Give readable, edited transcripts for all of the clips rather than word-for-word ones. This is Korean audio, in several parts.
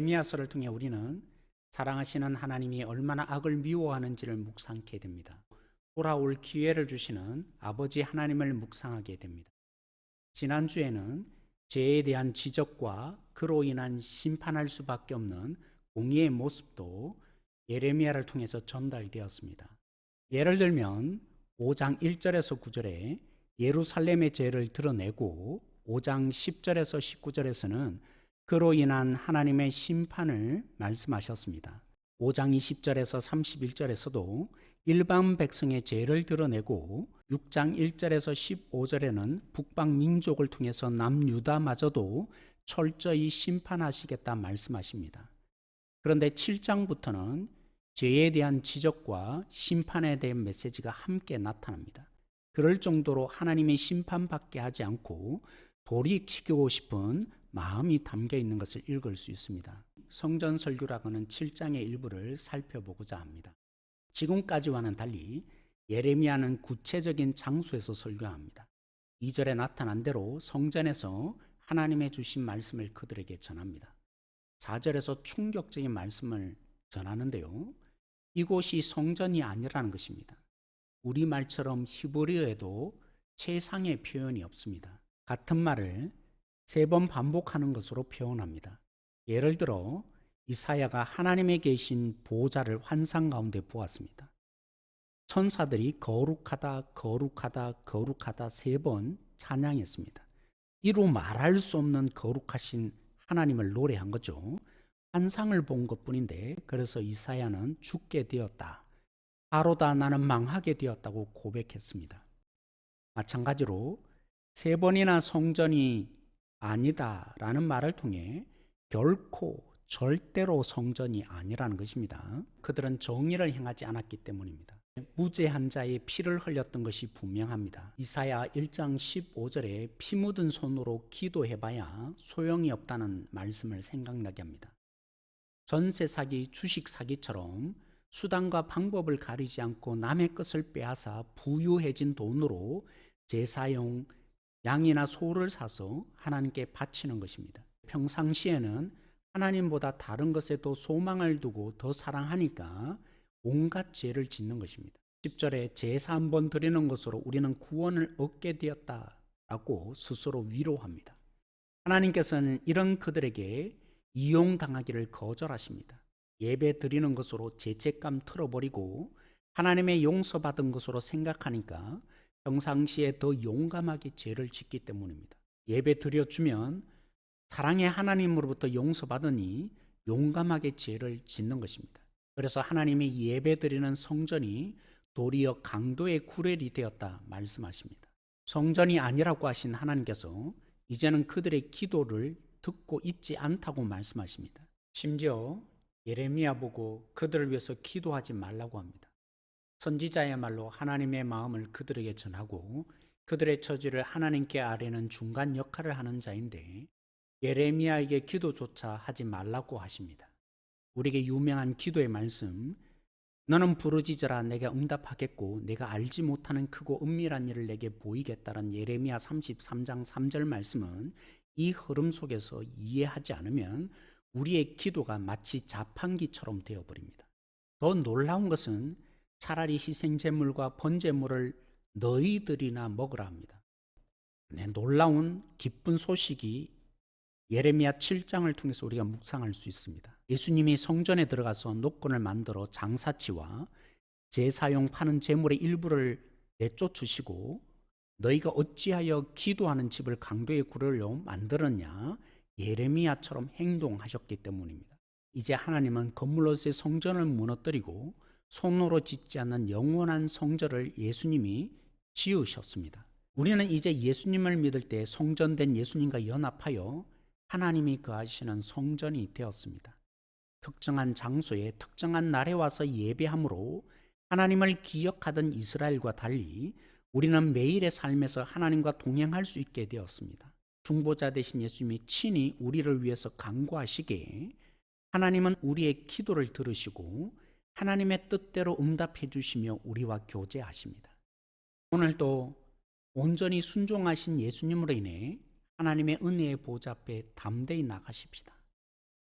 예레미야서를 통해 우리는 사랑하시는 하나님이 얼마나 악을 미워하는지를 묵상하게 됩니다. 돌아올 기회를 주시는 아버지 하나님을 묵상하게 됩니다. 지난주에는 죄에 대한 지적과 그로 인한 심판할 수밖에 없는 공의의 모습도 예레미야를 통해서 전달되었습니다. 예를 들면 5장 1절에서 9절에 예루살렘의 죄를 드러내고 5장 10절에서 19절에서는 그로 인한 하나님의 심판을 말씀하셨습니다. 5장 20절에서 31절에서도 일반 백성의 죄를 드러내고 6장 1절에서 15절에는 북방 민족을 통해서 남유다마저도 철저히 심판하시겠다 말씀하십니다. 그런데 7장부터는 죄에 대한 지적과 심판에 대한 메시지가 함께 나타납니다. 그럴 정도로 하나님이 심판받게 하지 않고 돌이키고 싶은 마음이 담겨 있는 것을 읽을 수 있습니다. 성전 설교라고는 7장의 일부를 살펴보고자 합니다. 지금까지와는 달리 예레미야는 구체적인 장소에서 설교합니다. 2절에 나타난 대로 성전에서 하나님의 주신 말씀을 그들에게 전합니다. 4절에서 충격적인 말씀을 전하는데요. 이곳이 성전이 아니라는 것입니다. 우리말처럼 히브리어에도 최상의 표현이 없습니다. 같은 말을 3번 반복하는 것으로 표현합니다. 예를 들어 이사야가 하나님의 계신 보호자를 환상 가운데 보았습니다. 천사들이 거룩하다 거룩하다 거룩하다 3번 찬양했습니다. 이루 말할 수 없는 거룩하신 하나님을 노래한 거죠. 환상을 본 것뿐인데 그래서 이사야는 죽게 되었다. 바로다 나는 망하게 되었다고 고백했습니다. 마찬가지로 3번이나 성전이 아니다라는 말을 통해 결코 절대로 성전이 아니라는 것입니다. 그들은 정의를 행하지 않았기 때문입니다. 무죄한 자의 피를 흘렸던 것이 분명합니다. 이사야 1장 15절에 피 묻은 손으로 기도해봐야 소용이 없다는 말씀을 생각나게 합니다. 전세 사기, 주식 사기처럼 수단과 방법을 가리지 않고 남의 것을 빼앗아 부유해진 돈으로 제사용 양이나 소를 사서 하나님께 바치는 것입니다. 평상시에는 하나님보다 다른 것에도 소망을 두고 더 사랑하니까 온갖 죄를 짓는 것입니다. 10절에 제사 한 번 드리는 것으로 우리는 구원을 얻게 되었다라고 스스로 위로합니다. 하나님께서는 이런 그들에게 이용당하기를 거절하십니다. 예배 드리는 것으로 죄책감 털어버리고 하나님의 용서받은 것으로 생각하니까 평상시에 더 용감하게 죄를 짓기 때문입니다. 예배 드려주면 사랑의 하나님으로부터 용서받으니 용감하게 죄를 짓는 것입니다. 그래서 하나님이 예배 드리는 성전이 도리어 강도의 구렐이 되었다 말씀하십니다. 성전이 아니라고 하신 하나님께서 이제는 그들의 기도를 듣고 있지 않다고 말씀하십니다. 심지어 예레미야 보고 그들을 위해서 기도하지 말라고 합니다. 선지자야말로 하나님의 마음을 그들에게 전하고 그들의 처지를 하나님께 아뢰는 중간 역할을 하는 자인데 예레미야에게 기도조차 하지 말라고 하십니다. 우리에게 유명한 기도의 말씀, 너는 부르짖어라 내가 응답하겠고 내가 알지 못하는 크고 은밀한 일을 내게 보이겠다는 예레미야 33장 3절 말씀은 이 흐름 속에서 이해하지 않으면 우리의 기도가 마치 자판기처럼 되어버립니다. 더 놀라운 것은 차라리 희생제물과 번제물을 너희들이나 먹으라 합니다. 놀라운 기쁜 소식이 예레미야 7장을 통해서 우리가 묵상할 수 있습니다. 예수님이 성전에 들어가서 노건을 만들어 장사치와 제사용 파는 제물의 일부를 내쫓으시고 너희가 어찌하여 기도하는 집을 강도의 구레로 만들었냐 예레미야처럼 행동하셨기 때문입니다. 이제 하나님은 건물로서의 성전을 무너뜨리고 손으로 짓지 않는 영원한 성전을 예수님이 지으셨습니다. 우리는 이제 예수님을 믿을 때 성전된 예수님과 연합하여 하나님이 거하시는 성전이 되었습니다. 특정한 장소에 특정한 날에 와서 예배함으로 하나님을 기억하던 이스라엘과 달리 우리는 매일의 삶에서 하나님과 동행할 수 있게 되었습니다. 중보자 되신 예수님이 친히 우리를 위해서 간구하시기에 하나님은 우리의 기도를 들으시고 하나님의 뜻대로 응답해 주시며 우리와 교제하십니다. 오늘도 온전히 순종하신 예수님으로 인해 하나님의 은혜의 보좌 앞에 담대히 나가십시다.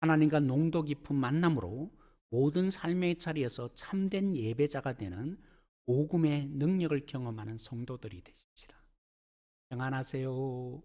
하나님과 농도 깊은 만남으로 모든 삶의 자리에서 참된 예배자가 되는 복음의 능력을 경험하는 성도들이 되십시다. 평안하세요.